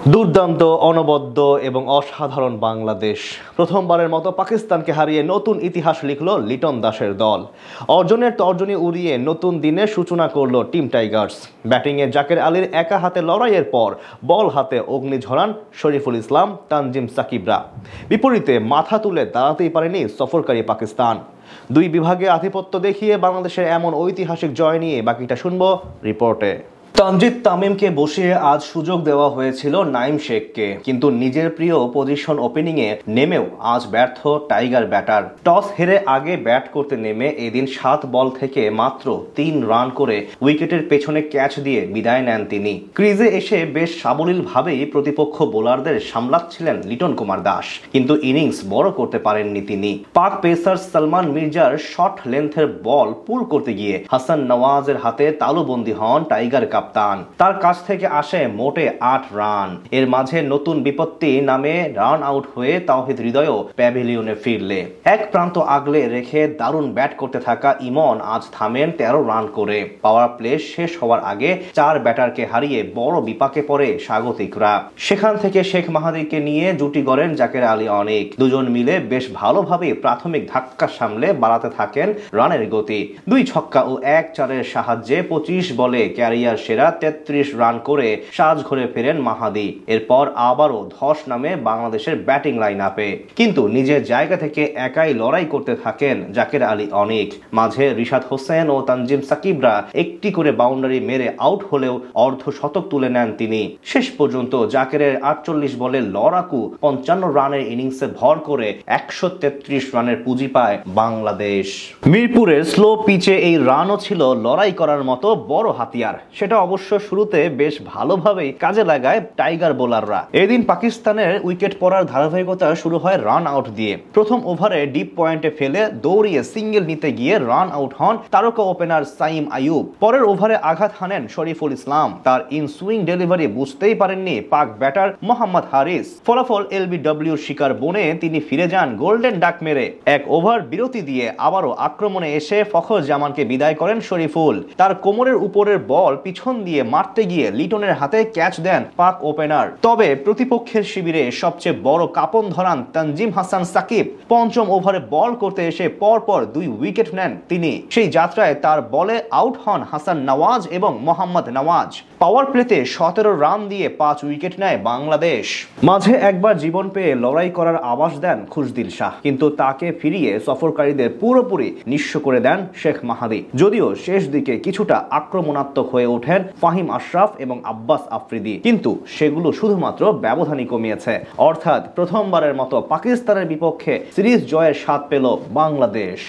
দুর্দান্ত, অনবদ্য এবং অসাধারণ বাংলাদেশ প্রথমবারের মতো পাকিস্তানকে হারিয়ে নতুন ইতিহাস লিখল লিটন দাসের দল। অর্জনের তর্জনী উড়িয়ে নতুন দিনের সূচনা করল টিম টাইগার্স। ব্যাটিংয়ে জাকের আলীর একা হাতে লড়াইয়ের পর বল হাতে অগ্নি ঝরান শরীফুল ইসলাম, তানজিম সাকিবরা। বিপরীতে মাথা তুলে দাঁড়াতেই পারেনি সফরকারী পাকিস্তান। দুই বিভাগে আধিপত্য দেখিয়ে বাংলাদেশের এমন ঐতিহাসিক জয় নিয়ে বাকিটা শুনবো রিপোর্টে। তানজিদ তামিমকে বসিয়ে আজ সুযোগ দেওয়া হয়েছিল নাইম শেখকে, কিন্তু নিজের প্রিয় পজিশন ওপেনিংয়ে নেমেও আজ ব্যর্থ টাইগার ব্যাটার। টস হেরে আগে ব্যাট করতে নেমে এদিন 7 বল থেকে মাত্র 3 রান করে উইকেটের পেছনে ক্যাচ দিয়ে বিদায় নেন তিনি। ক্রিজে এসে বেশ সাবলীলভাবেই প্রতিপক্ষ বোলারদের সামলাচ্ছিলেন লিটন কুমার দাস, কিন্তু ইনিংস বড় করতে পারেননি তিনি। পাক পেসার সালমান মির্জার শর্ট লেন্থের বল পুল করতে গিয়ে হাসান নওয়াজের হাতে তালুবন্দী হন টাইগার কাপ্তান। তার কাছ থেকে আসে মোটে 8 রান। এর মাঝে নতুন বিপত্তি নামে রান আউট হয়ে তাওহিদ হৃদয়ও প্যাভিলিয়নে ফিরলে এক প্রান্ত আগলে রেখে দারুণ ব্যাট করতে থাকা ইমন আজ থামেন 13 রান করে। পাওয়ার প্লে শেষ হওয়ার আগে 4 ব্যাটারকে হারিয়ে বড় বিপাকে পড়ে স্বাগতিকরা। সেখান থেকে শেখ মাহাদিকে নিয়ে জুটি গড়েন জাকের আলী অনেক। দুজন মিলে বেশ ভালোভাবে প্রাথমিক ধাক্কা সামলে বাড়াতে থাকেন রানের গতি। 2 ছক্কা ও 1 চারের সাহায্যে 25 বলে ক্যারিয়ার সেরা 33 রান করে সাজ ঘরে ফেরেন মাহাদি। এরপর আবারও ধস নামে বাংলাদেশের ব্যাটিং লাইন আপে, কিন্তু নিজের জায়গা থেকে একাই লড়াই করতে থাকেন জাকের আলী অনেক। মাঝে রিশাদ হোসেন ও তানজিম সাকিবরা একটি করে বাউন্ডারি মেরে আউট হলেও অর্ধ শতক তুলে নেন তিনি। শেষ পর্যন্ত জাকেরের 48 বলে লড়াকু 55 রানের ইনিংসে ভর করে 133 রানের পুঁজি পায় বাংলাদেশ। মিরপুরের স্লো পিচে এই রানও ছিল লড়াই করার মতো বড় হাতিয়ার। সেটা অবশ্য শুরুতে বেশ ভালোভাবেই কাজে লাগায় টাইগার বোলাররা। এদিন পাকিস্তানের উইকেট পড়ার ধারাবাহিকতা শুরু হয় রান আউট দিয়ে। প্রথম ওভারে ডিপ পয়েন্টে ফেলে দৌড়িয়ে সিঙ্গেল নিতে গিয়ে রান আউট হন তারকা ওপেনার সাইম আইয়ুব। পরের ওভারে আঘাত হানেন শরীফুল ইসলাম। তার ইন সুইং ডেলিভারি বুঝতেই পারেননি পাক ব্যাটার মোহাম্মদ হারিস। ফলাফল এলবিডব্লিউর শিকার বনে তিনি ফিরে যান গোল্ডেন ডাক মেরে। এক ওভার বিরতি দিয়ে আবারও আক্রমণে এসে ফখর জামানকে বিদায় করেন শরীফুল। তার কোমরের উপরের বল পিছন দিয়ে মারতে গিয়ে লিটনের হাতে ক্যাচ দেন পাক ওপেনার। তবে প্রতিপক্ষের শিবিরে সবচেয়ে বড় কাঁপন ধরান তানজিম হাসান সাকিব। পঞ্চম ওভারে বল করতে এসে পরপর 2 উইকেট নেন তিনি। সেই যাত্রায় তার বলে আউট হন হাসান নওয়াজ এবং মোহাম্মদ নওয়াজ। পাওয়ার প্লেতে 17 রান দিয়ে 5 উইকেট নেয় বাংলাদেশ। মাঝে একবার জীবন পেয়ে লড়াই করার আভাস দেন খুশদিল শাহ, কিন্তু তাকে ফিরিয়ে সফরকারীদের পুরোপুরি নিঃস্ব করে দেন শেখ মাহাদি। যদিও শেষ দিকে কিছুটা আক্রমণাত্মক হয়ে ওঠেন ফাহিম আশরাফ এবং আব্বাস আফ্রিদি, কিন্তু সেগুলো শুধুমাত্র ব্যবধানই কমিয়েছে। অর্থাৎ প্রথমবারের মতো পাকিস্তানের বিপক্ষে সিরিজ জয়ের স্বাদ পেল বাংলাদেশ।